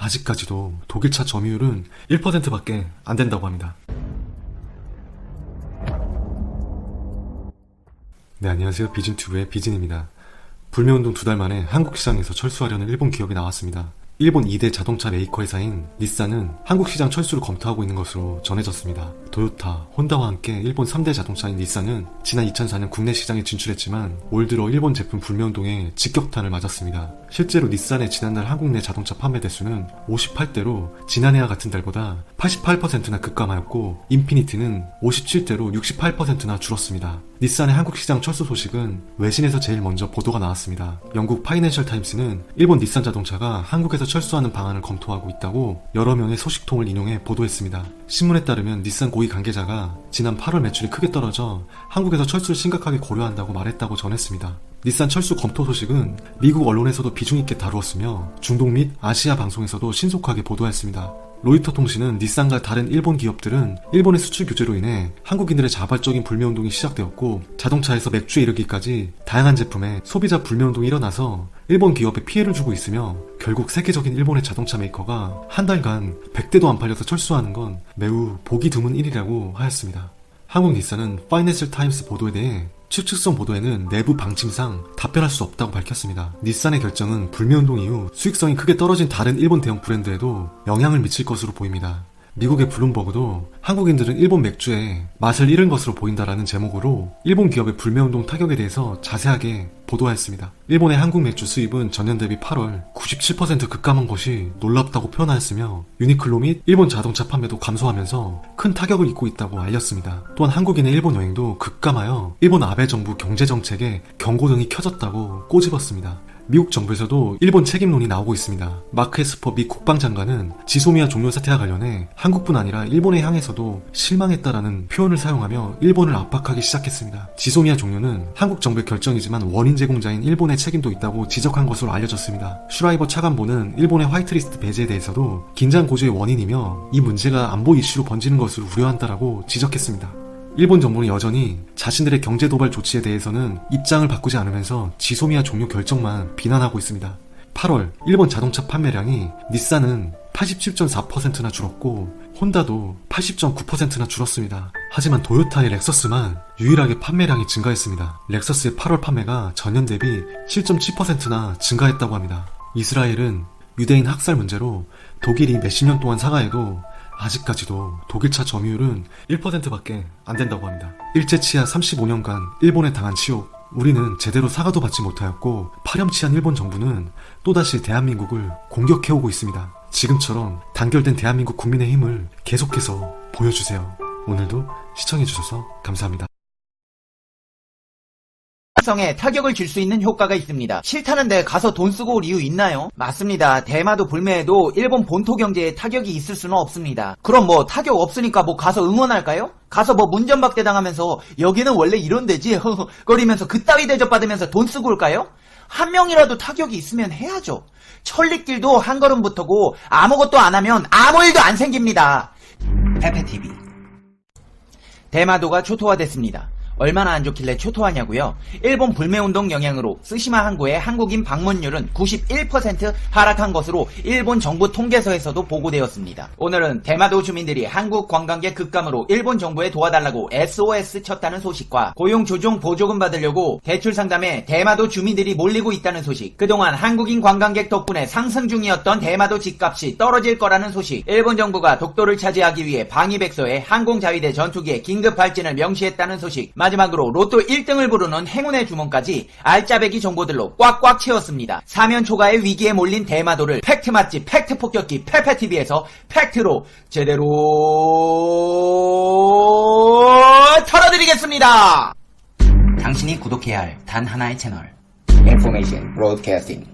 아직까지도 독일차 점유율은 1%밖에 안 된다고 합니다. 네, 안녕하세요. 비진튜브의 비진입니다. 불매운동 2달 만에 한국 시장에서 철수하려는 일본 기업이 나왔습니다. 일본 2대 자동차 메이커 회사인 닛산은 한국 시장 철수를 검토하고 있는 것으로 전해졌습니다. 토요타, 혼다와 함께 일본 3대 자동차인 닛산은 지난 2004년 국내 시장에 진출했지만 올 들어 일본 제품 불매운동에 직격탄을 맞았습니다. 실제로 닛산의 지난달 한국 내 자동차 판매 대수는 58대로 지난해와 같은 달보다 88%나 급감하였고 인피니티는 57대로 68%나 줄었습니다. 닛산의 한국 시장 철수 소식은 외신에서 제일 먼저 보도가 나왔습니다. 영국 파이낸셜 타임스는 일본 닛산 자동차가 한국에서 철수하는 방안을 검토하고 있다고 여러 명의 소식통을 인용해 보도했습니다. 신문에 따르면 닛산 고위 관계자가 지난 8월 매출이 크게 떨어져 한국에서 철수를 심각하게 고려한다고 말했다고 전했습니다. 닛산 철수 검토 소식은 미국 언론에서도 비중 있게 다루었으며 중동 및 아시아 방송에서도 신속하게 보도했습니다. 로이터 통신은 닛산과 다른 일본 기업들은 일본의 수출 규제로 인해 한국인들의 자발적인 불매운동이 시작되었고 자동차에서 맥주에 이르기까지 다양한 제품에 소비자 불매운동이 일어나서 일본 기업에 피해를 주고 있으며 결국 세계적인 일본의 자동차 메이커가 한 달간 100대도 안 팔려서 철수하는 건 매우 보기 드문 일이라고 하였습니다. 한국 닛산은 파이낸셜 타임스 보도에 대해 추측성 보도에는 내부 방침상 답변할 수 없다고 밝혔습니다. 닛산의 결정은 불매운동 이후 수익성이 크게 떨어진 다른 일본 대형 브랜드에도 영향을 미칠 것으로 보입니다. 미국의 블룸버그도 한국인들은 일본 맥주에 맛을 잃은 것으로 보인다라는 제목으로 일본 기업의 불매운동 타격에 대해서 자세하게 보도하였습니다. 일본의 한국 맥주 수입은 전년 대비 8월 97% 급감한 것이 놀랍다고 표현하였으며 유니클로 및 일본 자동차 판매도 감소하면서 큰 타격을 입고 있다고 알렸습니다. 또한 한국인의 일본 여행도 급감하여 일본 아베 정부 경제정책에 경고등이 켜졌다고 꼬집었습니다. 미국 정부에서도 일본 책임론이 나오고 있습니다. 마크 에스퍼 미 국방장관은 지소미아 종료 사태와 관련해 한국뿐 아니라 일본에 향해서도 실망했다라는 표현을 사용하며 일본을 압박하기 시작했습니다. 지소미아 종료는 한국 정부의 결정이지만 원인 제공자인 일본의 책임도 있다고 지적한 것으로 알려졌습니다. 슈라이버 차관보는 일본의 화이트리스트 배제에 대해서도 긴장 고조의 원인이며 이 문제가 안보 이슈로 번지는 것을 우려한다라고 지적했습니다. 일본 정부는 여전히 자신들의 경제 도발 조치에 대해서는 입장을 바꾸지 않으면서 지소미아 종료 결정만 비난하고 있습니다. 8월 일본 자동차 판매량이 닛산은 87.4%나 줄었고 혼다도 80.9%나 줄었습니다. 하지만 도요타의 렉서스만 유일하게 판매량이 증가했습니다. 렉서스의 8월 판매가 전년 대비 7.7%나 증가했다고 합니다. 이스라엘은 유대인 학살 문제로 독일이 몇십 년 동안 사과해도 아직까지도 독일차 점유율은 1%밖에 안 된다고 합니다. 일제치하 35년간 일본에 당한 치욕, 우리는 제대로 사과도 받지 못하였고 파렴치한 일본 정부는 또다시 대한민국을 공격해오고 있습니다. 지금처럼 단결된 대한민국 국민의 힘을 계속해서 보여주세요. 오늘도 시청해주셔서 감사합니다. 성에 타격을 줄 수 있는 효과가 있습니다. 싫다는데 가서 돈 쓰고 올 이유 있나요? 맞습니다. 대마도 불매해도 일본 본토 경제에 타격이 있을 수는 없습니다. 그럼 뭐 타격 없으니까 뭐 가서 응원할까요? 가서 뭐 문전박대 당하면서 여기는 원래 이런 데지 거리면서 그따위 대접받으면서 돈 쓰고 올까요? 한 명이라도 타격이 있으면 해야죠. 천리길도 한 걸음부터고 아무것도 안 하면 아무 일도 안 생깁니다. 페페TV 대마도가 초토화됐습니다. 얼마나 안 좋길래 초토화냐고요? 일본 불매운동 영향으로 쓰시마 항구의 한국인 방문율은 91% 하락한 것으로 일본 정부 통계서에서도 보고되었습니다. 오늘은 대마도 주민들이 한국 관광객 급감으로 일본 정부에 도와달라고 SOS 쳤다는 소식과 고용 조정 보조금 받으려고 대출 상담에 대마도 주민들이 몰리고 있다는 소식, 그동안 한국인 관광객 덕분에 상승 중이었던 대마도 집값이 떨어질 거라는 소식, 일본 정부가 독도를 차지하기 위해 방위백서에 항공자위대 전투기의 긴급 발진을 명시했다는 소식, 마지막으로 로또 1등을 부르는 행운의 주문까지 알짜배기 정보들로 꽉꽉 채웠습니다. 사면 초가의 위기에 몰린 대마도를 팩트 맛집 팩트 폭격기 페페TV에서 팩트로 제대로 털어드리겠습니다. 당신이 구독해야 할 단 하나의 채널 Information Broadcasting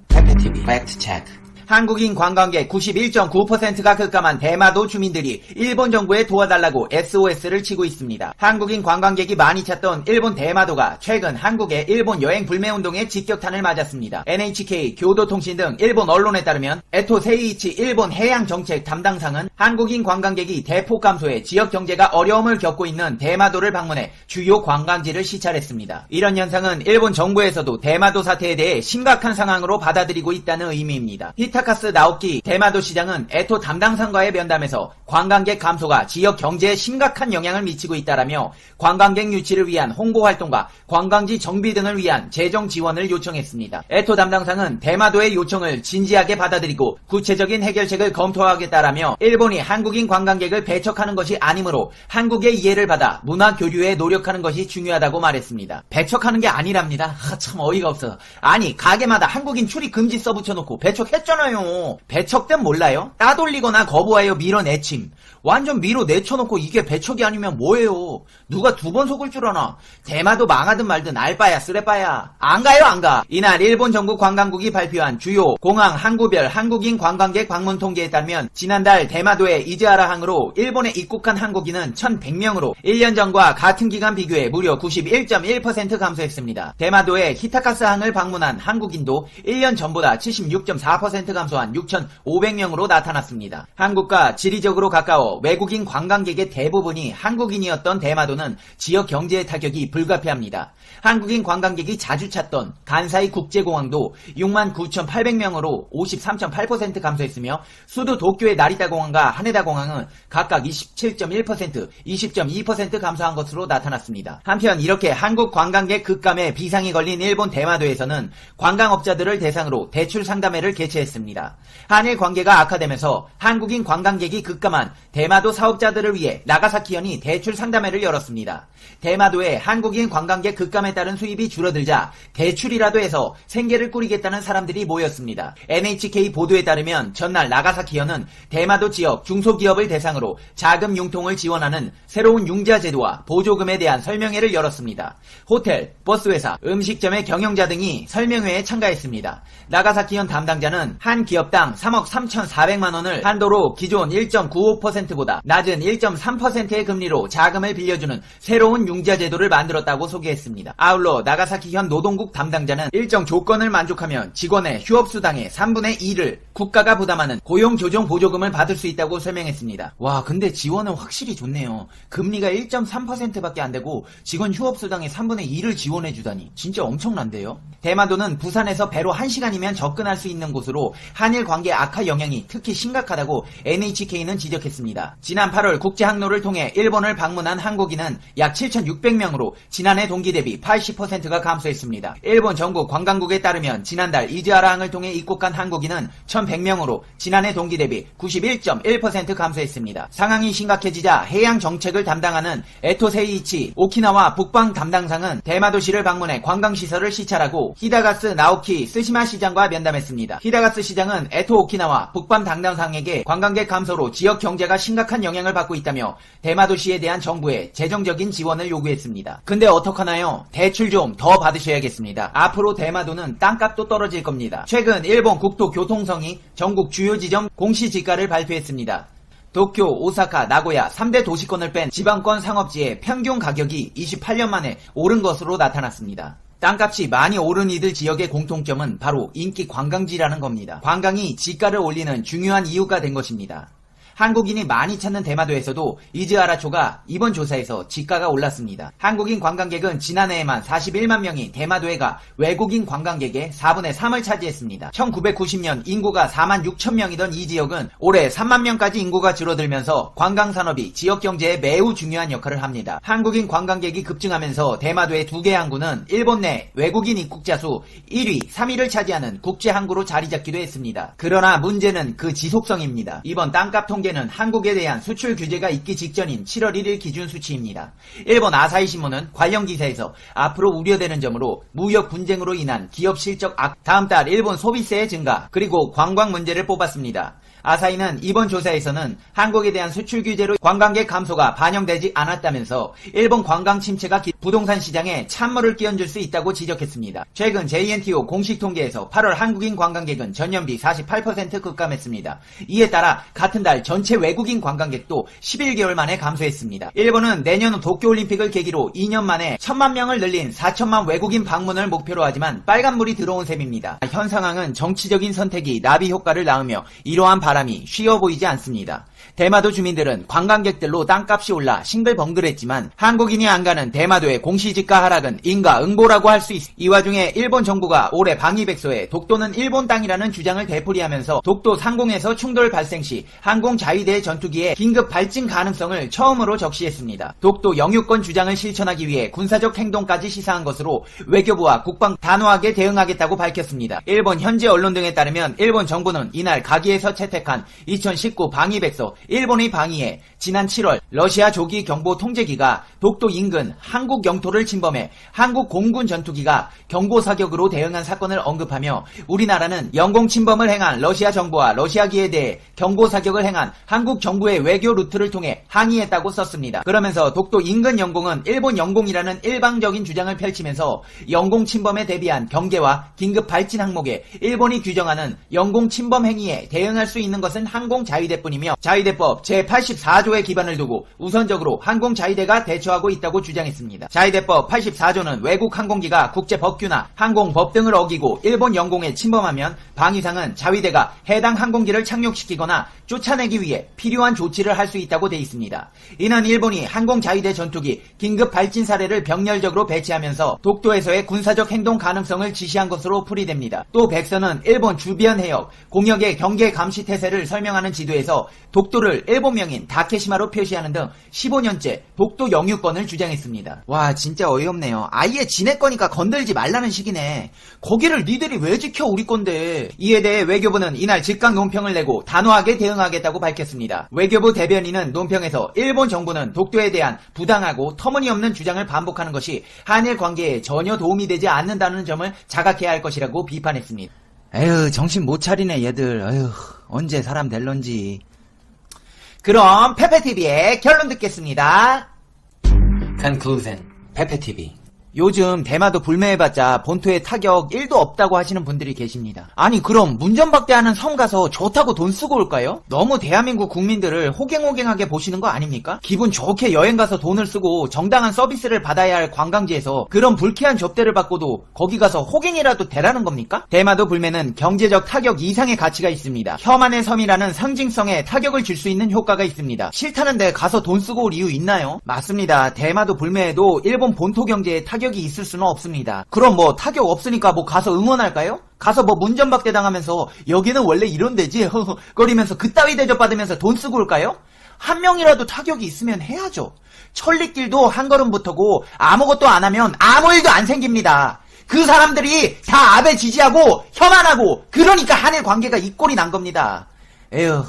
페페TV 팩트 체크. 한국인 관광객 91.9%가 급감한 대마도 주민들이 일본 정부에 도와달라고 SOS를 치고 있습니다. 한국인 관광객이 많이 찾던 일본 대마도가 최근 한국의 일본 여행 불매운동에 직격탄을 맞았습니다. NHK, 교도통신 등 일본 언론에 따르면 에토 세이이치 일본 해양정책 담당상은 한국인 관광객이 대폭 감소해 지역 경제가 어려움을 겪고 있는 대마도를 방문해 주요 관광지를 시찰했습니다. 이런 현상은 일본 정부에서도 대마도 사태에 대해 심각한 상황으로 받아들이고 있다는 의미입니다. 히타카스 나오키 대마도 시장은 에토 담당상과의 면담에서 관광객 감소가 지역 경제에 심각한 영향을 미치고 있다라며 관광객 유치를 위한 홍보 활동과 관광지 정비 등을 위한 재정 지원을 요청했습니다. 에토 담당상은 대마도의 요청을 진지하게 받아들이고 구체적인 해결책을 검토하겠다라며 일본이 한국인 관광객을 배척하는 것이 아니므로 한국의 이해를 받아 문화 교류에 노력하는 것이 중요하다고 말했습니다. 배척하는 게 아니랍니다. 참 어이가 없어. 아니 가게마다 한국인 출입 금지 써붙여놓고 배척했잖아요. 배척된 몰라요? 따돌리거나 거부하여 밀어내침. 완전 밀어내쳐놓고 이게 배척이 아니면 뭐예요? 누가 두 번 속을 줄 아나? 대마도 망하든 말든 알바야 쓰레빠야. 안 가요 안 가. 이날 일본 전국 관광국이 발표한 주요 공항 항구별 한국인 관광객 방문 통계에 따르면 지난달 대마도의 이즈하라항으로 일본에 입국한 한국인은 1,100명으로 1년 전과 같은 기간 비교해 무려 91.1% 감소했습니다. 대마도의 히타카스항을 방문한 한국인도 1년 전보다 76.4% 감소한 6,500명으로 나타났습니다. 한국과 지리적으로 가까워 외국인 관광객의 대부분이 한국인이었던 대마도는 지역 경제의 타격이 불가피합니다. 한국인 관광객이 자주 찾던 간사이 국제공항도 69,800명으로 53.8% 감소했으며 수도 도쿄의 나리타공항과 하네다공항은 각각 27.1%, 20.2% 감소한 것으로 나타났습니다. 한편 이렇게 한국 관광객 급감에 비상이 걸린 일본 대마도에서는 관광업자들을 대상으로 대출 상담회를 개최했습니다. 한일 관계가 악화되면서 한국인 관광객이 급감한 대마도 사업자들을 위해 나가사키현이 대출 상담회를 열었습니다. 대마도에 한국인 관광객 급감에 따른 수입이 줄어들자 대출이라도 해서 생계를 꾸리겠다는 사람들이 모였습니다. NHK 보도에 따르면 전날 나가사키현은 대마도 지역 중소기업을 대상으로 자금 융통을 지원하는 새로운 융자 제도와 보조금에 대한 설명회를 열었습니다. 호텔, 버스회사, 음식점의 경영자 등이 설명회에 참가했습니다. 나가사키현 담당자는 한 기업당 3억 3,400만 원을 한도로 기존 1.95%보다 낮은 1.3%의 금리로 자금을 빌려주는 새로운 융자 제도를 만들었다고 소개했습니다. 아울러 나가사키현 노동국 담당자는 일정 조건을 만족하면 직원의 휴업수당의 3분의 2를 국가가 부담하는 고용조정 보조금을 받을 수 있다고 설명했습니다. 와 근데 지원은 확실히 좋네요. 금리가 1.3%밖에 안 되고 직원 휴업수당의 3분의 2를 지원해주다니 진짜 엄청난데요. 대마도는 부산에서 배로 1시간이면 접근할 수 있는 곳으로 한일 관계 악화 영향이 특히 심각하다고 NHK는 지적했습니다. 지난 8월 국제항로를 통해 일본을 방문한 한국인은 약 7,600명으로 지난해 동기 대비 80%가 감소했습니다. 일본 전국 관광국에 따르면 지난달 이즈하라항을 통해 입국한 한국인은 1,100명으로 지난해 동기 대비 91.1% 감소했습니다. 상황이 심각해지자 해양 정책을 담당하는 에토 세이이치 오키나와 북방 담당상은 대마도시를 방문해 관광시설을 시찰하고 히다가스 나오키 스시마 시장과 면담했습니다. 히다가스 시장은 에토 오키나와 북방 담당상에게 관광객 감소로 지역 경제가 심각한 영향을 받고 있다며 대마도시에 대한 정부의 재정적인 지원을 요구했습니다. 근데 어떡하나요? 대출 좀 더 받으셔야겠습니다. 앞으로 대마도는 땅값도 떨어질 겁니다. 최근 일본 국토교통성이 전국 주요 지점 공시지가를 발표했습니다. 도쿄, 오사카, 나고야 3대 도시권을 뺀 지방권 상업지의 평균 가격이 28년 만에 오른 것으로 나타났습니다. 땅값이 많이 오른 이들 지역의 공통점은 바로 인기 관광지라는 겁니다. 관광이 지가를 올리는 중요한 이유가 된 것입니다. 한국인이 많이 찾는 대마도에서도 이즈하라초가 이번 조사에서 지가가 올랐습니다. 한국인 관광객은 지난해에만 41만 명이 대마도에 가 외국인 관광객의 4분의 3을 차지했습니다. 1990년 인구가 4만 6천 명이던 이 지역은 올해 3만 명까지 인구가 줄어들면서 관광산업이 지역 경제에 매우 중요한 역할을 합니다. 한국인 관광객이 급증하면서 대마도의 두 개 항구는 일본 내 외국인 입국자 수 1위, 3위를 차지하는 국제항구로 자리잡기도 했습니다. 그러나 문제는 그 지속성입니다. 이번 땅값 통계는 한국에 대한 수출 규제가 있기 직전인 7월 1일 기준 수치입니다. 일본 아사히 신문은 관련 기사에서 앞으로 우려되는 점으로 무역 분쟁으로 인한 기업 실적 악, 다음 달 일본 소비세의 증가, 그리고 관광 문제를 뽑았습니다. 아사히는 이번 조사에서는 한국에 대한 수출 규제로 관광객 감소가 반영되지 않았다면서 일본 관광 침체가 부동산 시장에 찬물을 끼얹을 수 있다고 지적했습니다. 최근 JNTO 공식 통계에서 8월 한국인 관광객은 전년비 48% 급감했습니다. 이에 따라 같은 달 전체 외국인 관광객도 11개월 만에 감소했습니다. 일본은 내년 도쿄올림픽을 계기로 2년 만에 1000만 명을 늘린 4천만 외국인 방문을 목표로 하지만 빨간불이 들어온 셈입니다. 현 상황은 정치적인 선택이 나비 효과를 낳으며 이러한 바람이 쉬워 보이지 않습니다. 대마도 주민들은 관광객들로 땅값이 올라 싱글벙글했지만 한국인이 안 가는 대마도의 공시지가 하락은 인과응보라고 할 수 있습니다. 이 와중에 일본 정부가 올해 방위백서에 독도는 일본 땅이라는 주장을 되풀이하면서 독도 상공에서 충돌 발생 시 항공자위대 전투기의 긴급 발진 가능성을 처음으로 적시했습니다. 독도 영유권 주장을 실천하기 위해 군사적 행동까지 시사한 것으로 외교부와 국방 단호하게 대응하겠다고 밝혔습니다. 일본 현지 언론 등에 따르면 일본 정부는 이날 가기에서 채택한 2019 방위백서 일본의 방위에 지난 7월 러시아 조기 경보 통제기가 독도 인근 한국 영토를 침범해 한국 공군 전투기가 경고 사격으로 대응한 사건을 언급하며 우리나라는 영공 침범을 행한 러시아 정부와 러시아기에 대해 경고 사격을 행한 한국 정부의 외교 루트를 통해 항의했다고 썼습니다. 그러면서 독도 인근 영공은 일본 영공이라는 일방적인 주장을 펼치면서 영공 침범에 대비한 경계와 긴급 발진 항목에 일본이 규정하는 영공 침범 행위에 대응할 수 있는 것은 항공자위대뿐이며 자위대법 제84조에 기반을 두고 우선적으로 항공자위대가 대처하고 있다고 주장했습니다. 자위대법 84조는 외국 항공기가 국제법규나 항공법 등을 어기고 일본 영공에 침범하면 방위상은 자위대가 해당 항공기를 착륙시키거나 쫓아내기 위해 필요한 조치를 할 수 있다고 돼 있습니다. 이는 일본이 항공자위대 전투기 긴급 발진 사례를 병렬적으로 배치하면서 독도에서의 군사적 행동 가능성을 지시한 것으로 풀이됩니다. 또 백서는 일본 주변 해역, 공역의 경계 감시 태세를 설명하는 지도에서 독도를 일본명인 다케시마로 표시하는 등 15년째 독도 영유권을 주장했습니다. 와, 진짜 어이없네요. 아예 지네 거니까 건들지 말라는 식이네. 거기를 니들이 왜 지켜 우리 건데. 이에 대해 외교부는 이날 즉각 논평을 내고 단호하게 대응하겠다고 밝혔습니다. 외교부 대변인은 논평에서 일본 정부는 독도에 대한 부당하고 터무니없는 주장을 반복하는 것이 한일 관계에 전혀 도움이 되지 않는다는 점을 자각해야 할 것이라고 비판했습니다. 에휴, 정신 못 차리네 얘들. 에휴, 언제 사람 될런지. 그럼 페페TV의 결론 듣겠습니다. Conclusion. 페페TV. 요즘 대마도 불매해봤자 본토에 타격 1도 없다고 하시는 분들이 계십니다. 아니 그럼 문전박대하는 섬 가서 좋다고 돈 쓰고 올까요? 너무 대한민국 국민들을 호갱호갱하게 보시는 거 아닙니까? 기분 좋게 여행 가서 돈을 쓰고 정당한 서비스를 받아야 할 관광지에서 그런 불쾌한 접대를 받고도 거기 가서 호갱이라도 되라는 겁니까? 대마도 불매는 경제적 타격 이상의 가치가 있습니다. 혐한의 섬이라는 상징성에 타격을 줄 수 있는 효과가 있습니다. 싫다는데 가서 돈 쓰고 올 이유 있나요? 맞습니다. 대마도 불매에도 일본 본토 경제에 타격이 있을 수는 없습니다. 그럼 뭐 타격 없으니까 뭐 가서 응원할까요? 가서 뭐 문전박대 당하면서 여기는 원래 이런 데지 거리면서 그따위 대접받으면서 돈 쓰고 올까요? 한 명이라도 타격이 있으면 해야죠. 천리길도 한 걸음부터고 아무것도 안 하면 아무 일도 안 생깁니다. 그 사람들이 다 아베 지지하고 혐한하고 그러니까 한일 관계가 이 꼴이 난 겁니다. 에휴,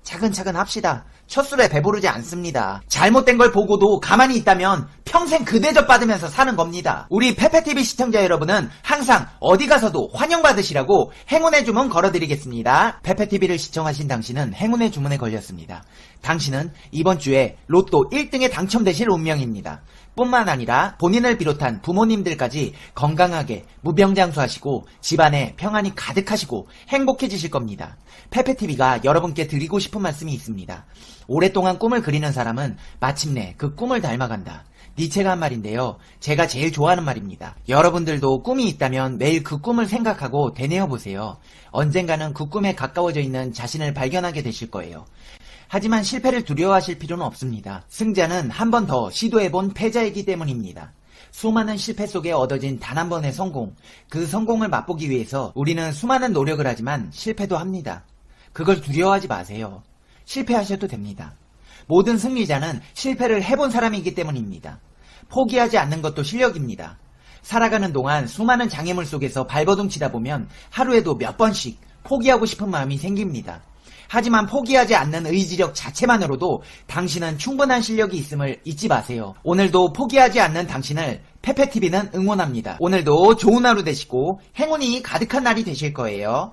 차근차근 합시다. 첫술에 배부르지 않습니다. 잘못된 걸 보고도 가만히 있다면 평생 그 대접 받으면서 사는 겁니다. 우리 페페TV 시청자 여러분은 항상 어디 가서도 환영받으시라고 행운의 주문 걸어드리겠습니다. 페페TV를 시청하신 당신은 행운의 주문에 걸렸습니다. 당신은 이번 주에 로또 1등에 당첨되실 운명입니다. 뿐만 아니라 본인을 비롯한 부모님들까지 건강하게 무병장수하시고 집안에 평안이 가득하시고 행복해지실 겁니다. 페페TV가 여러분께 드리고 싶은 말씀이 있습니다. 오랫동안 꿈을 그리는 사람은 마침내 그 꿈을 닮아간다. 니체가 한 말인데요. 제가 제일 좋아하는 말입니다. 여러분들도 꿈이 있다면 매일 그 꿈을 생각하고 되뇌어보세요. 언젠가는 그 꿈에 가까워져 있는 자신을 발견하게 되실 거예요. 하지만 실패를 두려워하실 필요는 없습니다. 승자는 한 번 더 시도해본 패자이기 때문입니다. 수많은 실패 속에 얻어진 단 한 번의 성공, 그 성공을 맛보기 위해서 우리는 수많은 노력을 하지만 실패도 합니다. 그걸 두려워하지 마세요. 실패하셔도 됩니다. 모든 승리자는 실패를 해본 사람이기 때문입니다. 포기하지 않는 것도 실력입니다. 살아가는 동안 수많은 장애물 속에서 발버둥 치다 보면 하루에도 몇 번씩 포기하고 싶은 마음이 생깁니다. 하지만 포기하지 않는 의지력 자체만으로도 당신은 충분한 실력이 있음을 잊지 마세요. 오늘도 포기하지 않는 당신을 페페TV는 응원합니다. 오늘도 좋은 하루 되시고 행운이 가득한 날이 되실 거예요.